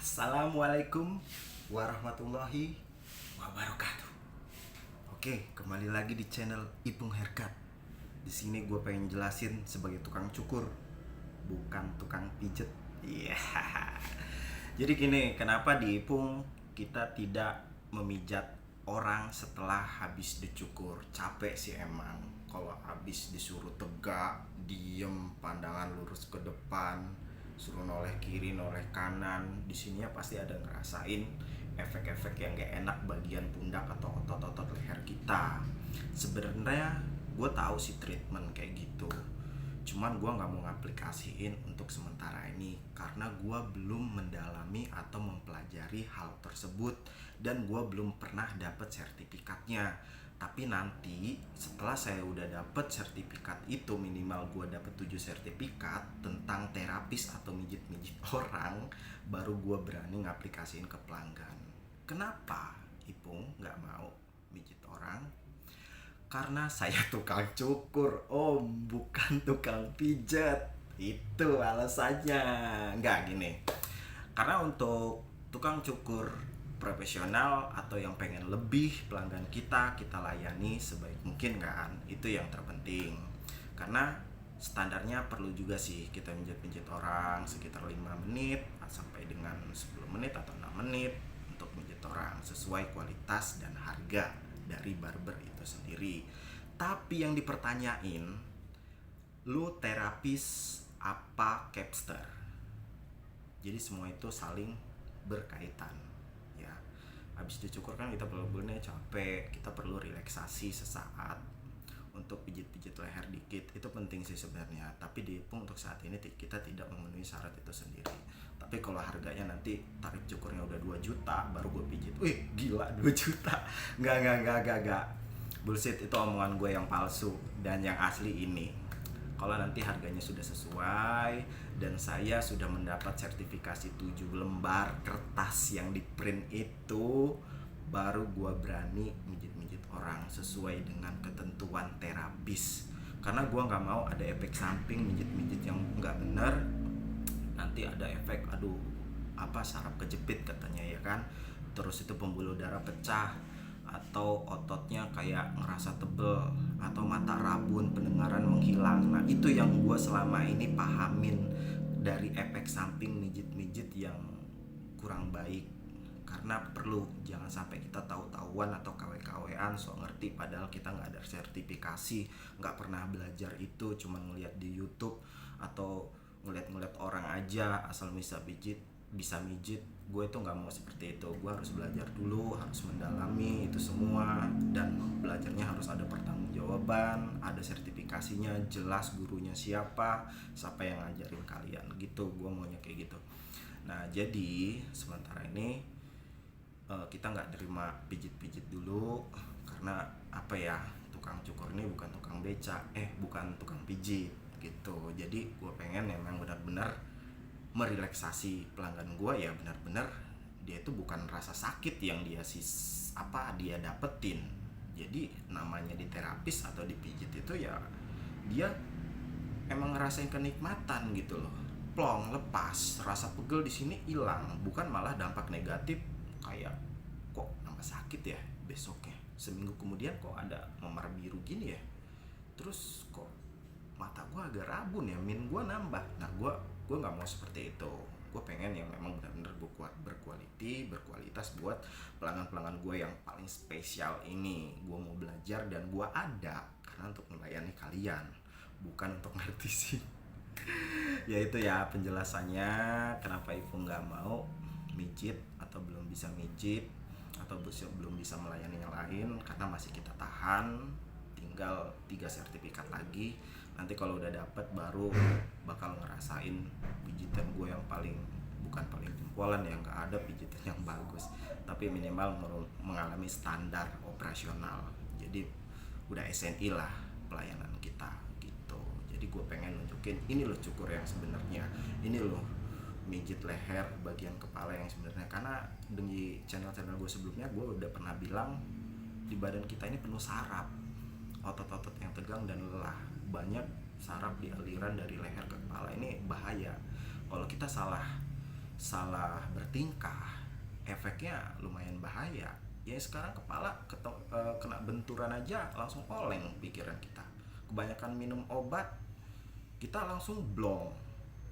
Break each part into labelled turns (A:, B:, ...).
A: Assalamualaikum warahmatullahi wabarakatuh. Oke, kembali lagi di channel Ipung Haircut. Di sini gue pengen jelasin sebagai tukang cukur, bukan tukang pijet. Iya. Jadi gini, kenapa di Ipung kita tidak memijat orang setelah habis dicukur? Capek sih emang. Kalau habis disuruh tegak, diem, pandangan lurus ke depan, suruh noleh kiri, noleh kanan, di sini ya pasti ada ngerasain efek-efek yang gak enak bagian pundak atau otot-otot leher kita. Sebenarnya gue tahu sih treatment kayak gitu, cuman gue nggak mau ngaplikasiin untuk sementara ini karena gue belum mendalami atau mempelajari hal tersebut dan gue belum pernah dapet sertifikatnya. Tapi nanti setelah saya udah dapet sertifikat itu, minimal gue dapet 7 sertifikat tentang terapis atau mijit-mijit orang, baru gue berani ngaplikasiin ke pelanggan. Kenapa Ipung nggak mau mijit orang? Karena saya tukang cukur, om, bukan tukang pijat. Itu alasannya. Nggak gini. Karena untuk tukang cukur profesional atau yang pengen lebih pelanggan kita layani sebaik mungkin kan. Itu yang terpenting. Karena standarnya perlu juga sih kita menjit-menjit orang sekitar 5 menit sampai dengan 10 menit atau 6 menit untuk menjit orang sesuai kualitas dan harga dari barber itu sendiri. Tapi yang dipertanyain, lu terapis apa capster? Jadi semua itu saling berkaitan ya. Habis dicukur kan kita bener-bener capek, kita perlu relaksasi sesaat untuk pijit-pijit leher dikit. Itu penting sih sebenarnya. Tapi di Ipung untuk saat ini kita tidak memenuhi syarat itu sendiri. Tapi kalau harganya nanti tarif cukurnya udah 2 juta baru gue pijit. Wih, gila 2 juta. Enggak. Bullshit, itu omongan gue yang palsu. Dan yang asli ini, kalau nanti harganya sudah sesuai dan saya sudah mendapat sertifikasi 7 lembar kertas yang di print itu, baru gua berani mijit-mijit orang sesuai dengan ketentuan terapis. Karena gua nggak mau ada efek samping mijit-mijit yang nggak bener. Nanti ada efek saraf kejepit katanya ya kan. Terus itu pembuluh darah pecah, atau ototnya kayak ngerasa tebel, atau mata rabun, pendengaran menghilang. Nah itu yang gue selama ini pahamin dari efek samping mijit-mijit yang kurang baik. Karena perlu, jangan sampai kita tahu-tahuan atau KW-KWan so ngerti padahal kita nggak ada sertifikasi, nggak pernah belajar itu, cuma ngeliat di YouTube atau ngeliat orang aja asal bisa mijit. Gue itu nggak mau seperti itu. Gue harus belajar dulu, harus mendalami itu semua, dan belajarnya harus ada pertanggungjawaban, ada sertifikasinya, jelas gurunya siapa yang ngajarin kalian gitu. Gue maunya kayak gitu. Nah jadi sementara ini kita nggak terima pijit-pijit dulu karena tukang cukur ini bukan tukang beca, bukan tukang pijit gitu. Jadi gue pengen memang benar-benar merelaksasi pelanggan gue, ya benar-benar dia itu bukan rasa sakit yang dia dapetin. Jadi namanya di terapis atau di pijit itu ya dia emang ngerasain kenikmatan gitu loh. Plong, lepas, rasa pegel di sini hilang, bukan malah dampak negatif kayak kok nambah sakit ya besoknya, seminggu kemudian kok ada memar biru gini ya, terus kok mata gue agak rabun ya, min gue nambah. Nah gue nggak mau seperti itu. Gue pengen yang memang benar-benar berkualitas buat pelanggan gue yang paling spesial ini. Gue mau belajar dan gue ada karena untuk melayani kalian, bukan untuk ngerti sih. Ya itu ya penjelasannya kenapa Ipung nggak mau mijit atau belum bisa mijit atau belum bisa melayani yang lain, karena masih kita tahan. Tinggal 3 sertifikat lagi. Nanti kalau udah dapet baru bakal ngerasain pijitan gue yang bukan paling jempolan ya, nggak ada pijitan yang bagus, tapi minimal mengalami standar operasional. Jadi udah SNI lah pelayanan kita gitu. Jadi gue pengen nunjukin ini loh cukur yang sebenarnya, ini loh mijit leher bagian kepala yang sebenarnya. Karena di channel-channel gue sebelumnya gue udah pernah bilang di badan kita ini penuh saraf, otot-otot yang tegang dan lelah. Banyak saraf di aliran dari leher ke kepala, ini bahaya. Kalau kita salah salah bertingkah, efeknya lumayan bahaya. Ya sekarang kepala kena benturan aja langsung oleng pikiran kita. Kebanyakan minum obat, kita langsung blong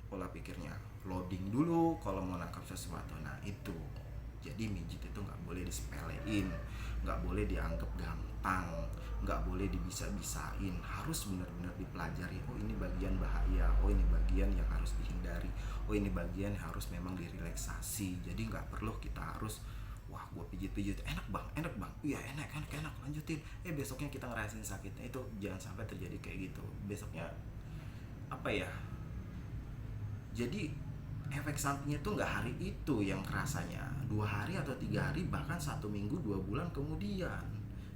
A: pola pikirnya, loading dulu kalau mau nangkap sesuatu. Nah itu, jadi mijit itu nggak boleh disepelein, nggak boleh dianggap gampang, nggak boleh dibisa-bisain, harus benar-benar dipelajari. Oh ini bagian bahaya, oh ini bagian yang harus dihindari, oh ini bagian yang harus memang direlaksasi. Jadi nggak perlu kita harus, wah gue pijit-pijit enak bang, iya enak lanjutin, besoknya kita ngerasain sakitnya. Itu jangan sampai terjadi kayak gitu. Besoknya apa ya, jadi efek sampingnya tuh nggak hari itu yang kerasanya, 2 hari atau 3 hari, bahkan 1 minggu 2 bulan kemudian.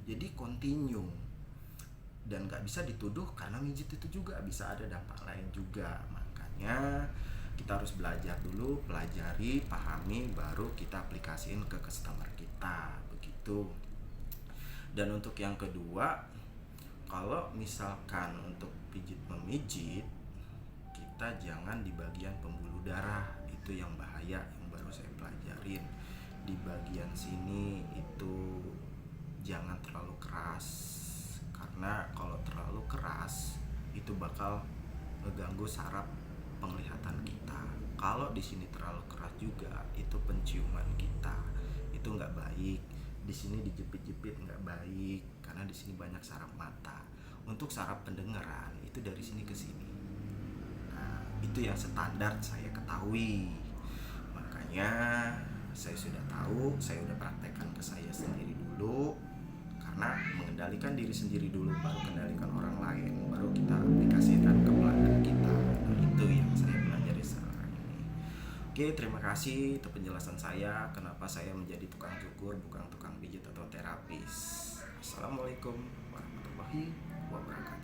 A: Jadi continue, dan nggak bisa dituduh karena mijit itu juga bisa ada dampak lain juga. Makanya kita harus belajar dulu, pelajari, pahami, baru kita aplikasiin ke customer kita, begitu. Dan untuk yang kedua, kalau misalkan untuk pijit memijit, kita jangan di bagian pembuluh darah, itu yang bahaya, yang baru saya pelajarin. Di bagian sini itu jangan terlalu keras, karena kalau terlalu keras itu bakal ngeganggu saraf penglihatan kita. Kalau di sini terlalu keras juga, itu penciuman kita itu nggak baik. Di sini dijepit-jepit nggak baik, karena di sini banyak saraf mata. Untuk saraf pendengaran itu dari sini ke sini. Itu yang standar saya ketahui. Makanya saya sudah tahu, saya sudah praktekkan ke saya sendiri dulu. Karena mengendalikan diri sendiri dulu, baru kendalikan orang lain, baru kita aplikasikan ke pelanggan kita. Nah itu yang saya pelajari sekarang ini. Oke, terima kasih. Itu penjelasan saya kenapa saya menjadi tukang cukur, bukan tukang pijit atau terapis. Assalamualaikum warahmatullahi wabarakatuh.